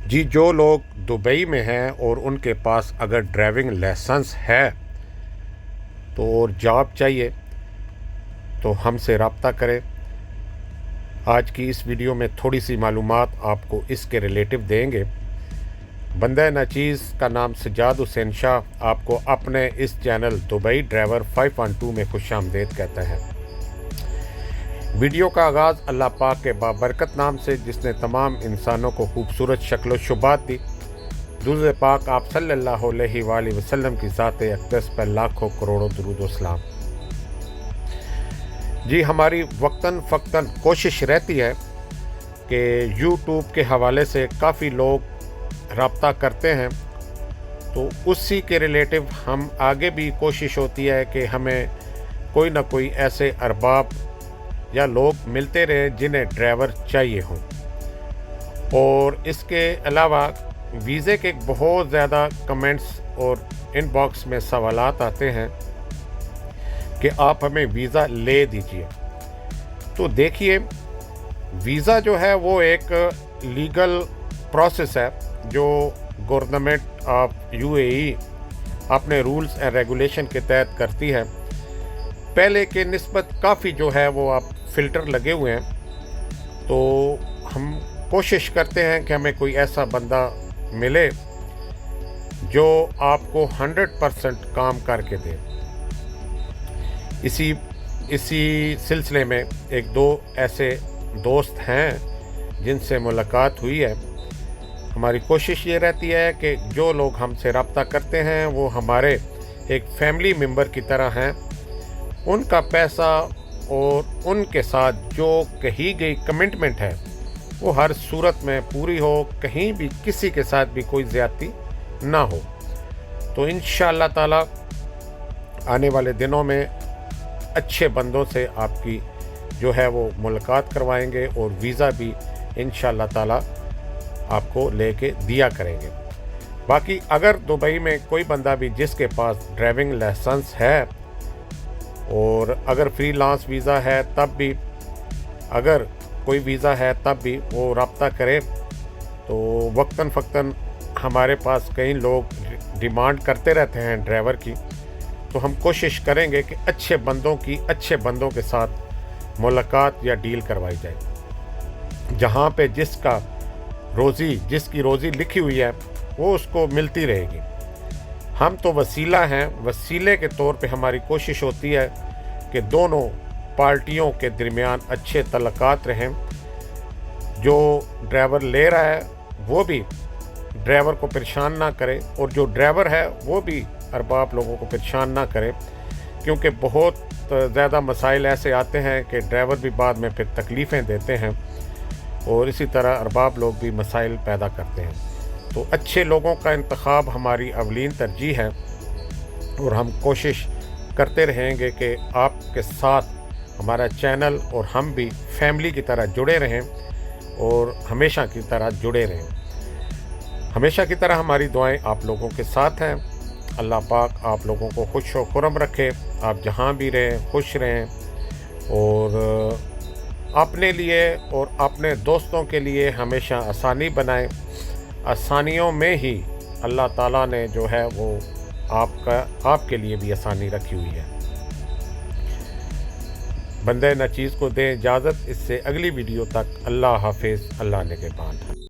جی جو لوگ دبئی میں ہیں اور ان کے پاس اگر ڈرائیونگ لائسنس ہے تو اور جاب چاہیے تو ہم سے رابطہ کریں۔ آج کی اس ویڈیو میں تھوڑی سی معلومات آپ کو اس کے ریلیٹو دیں گے۔ بندہ ناچیز کا نام سجاد حسین شاہ آپ کو اپنے اس چینل دبئی ڈرائیور 512 میں خوش آمدید کہتا ہے۔ ویڈیو کا آغاز اللہ پاک کے بابرکت نام سے جس نے تمام انسانوں کو خوبصورت شکل و شبات دی۔ درود پاک آپ صلی اللہ علیہ وآلہ وسلم کی ذات اقدس پر لاکھوں کروڑوں درود و سلام۔ جی ہماری وقتاً فوقتاً کوشش رہتی ہے کہ یوٹیوب کے حوالے سے کافی لوگ رابطہ کرتے ہیں، تو اسی کے ریلیٹو ہم آگے بھی کوشش ہوتی ہے کہ ہمیں کوئی نہ کوئی ایسے ارباب یا لوگ ملتے رہے جنہیں ڈرائیور چاہیے ہوں۔ اور اس کے علاوہ ویزے کے بہت زیادہ کمنٹس اور ان باکس میں سوالات آتے ہیں کہ آپ ہمیں ویزا لے دیجئے۔ تو دیکھیے ویزا جو ہے وہ ایک لیگل پروسیس ہے جو گورنمنٹ آف UAE اپنے رولز اینڈ ریگولیشن کے تحت کرتی ہے۔ پہلے کے نسبت کافی جو ہے وہ آپ فلٹر لگے ہوئے ہیں، تو ہم کوشش کرتے ہیں کہ ہمیں کوئی ایسا بندہ ملے جو آپ کو 100% کام کر کے دے۔ اسی سلسلے میں ایک دو ایسے دوست ہیں جن سے ملاقات ہوئی ہے۔ ہماری کوشش یہ رہتی ہے کہ جو لوگ ہم سے رابطہ کرتے ہیں وہ ہمارے ایک فیملی ممبر کی طرح ہیں۔ ان کا پیسہ اور ان کے ساتھ جو کہی گئی کمٹمنٹ ہے وہ ہر صورت میں پوری ہو، کہیں بھی کسی کے ساتھ بھی کوئی زیادتی نہ ہو۔ تو انشاءاللہ تعالی آنے والے دنوں میں اچھے بندوں سے آپ کی جو ہے وہ ملاقات کروائیں گے اور ویزا بھی انشاءاللہ تعالی آپ کو لے کے دیا کریں گے۔ باقی اگر دبئی میں کوئی بندہ بھی جس کے پاس ڈرائیونگ لائسنس ہے اور اگر فری لانس ویزا ہے تب بھی، اگر کوئی ویزا ہے تب بھی وہ رابطہ کرے، تو وقتاً فوقتاً ہمارے پاس کئی لوگ ڈیمانڈ کرتے رہتے ہیں ڈرائیور کی، تو ہم کوشش کریں گے کہ اچھے بندوں کے ساتھ ملاقات یا ڈیل کروائی جائے، جہاں پہ جس کی روزی لکھی ہوئی ہے وہ اس کو ملتی رہے گی۔ ہم تو وسیلہ ہیں، وسیلے کے طور پہ ہماری کوشش ہوتی ہے کہ دونوں پارٹیوں کے درمیان اچھے تعلقات رہیں۔ جو ڈرائیور لے رہا ہے وہ بھی ڈرائیور کو پریشان نہ کرے اور جو ڈرائیور ہے وہ بھی ارباب لوگوں کو پریشان نہ کرے، کیونکہ بہت زیادہ مسائل ایسے آتے ہیں کہ ڈرائیور بھی بعد میں پھر تکلیفیں دیتے ہیں اور اسی طرح ارباب لوگ بھی مسائل پیدا کرتے ہیں۔ تو اچھے لوگوں کا انتخاب ہماری اولین ترجیح ہے اور ہم کوشش کرتے رہیں گے کہ آپ کے ساتھ ہمارا چینل اور ہم بھی فیملی کی طرح جڑے رہیں اور ہمیشہ کی طرح جڑے رہیں۔ ہمیشہ کی طرح ہماری دعائیں آپ لوگوں کے ساتھ ہیں۔ اللہ پاک آپ لوگوں کو خوش و خرم رکھے، آپ جہاں بھی رہیں خوش رہیں، اور اپنے لیے اور اپنے دوستوں کے لیے ہمیشہ آسانی بنائیں۔ آسانیوں میں ہی اللہ تعالیٰ نے جو ہے وہ آپ کے لیے بھی آسانی رکھی ہوئی ہے۔ بندہ ناچیز کو دیں اجازت، اس سے اگلی ویڈیو تک اللہ حافظ، اللہ نگہبان۔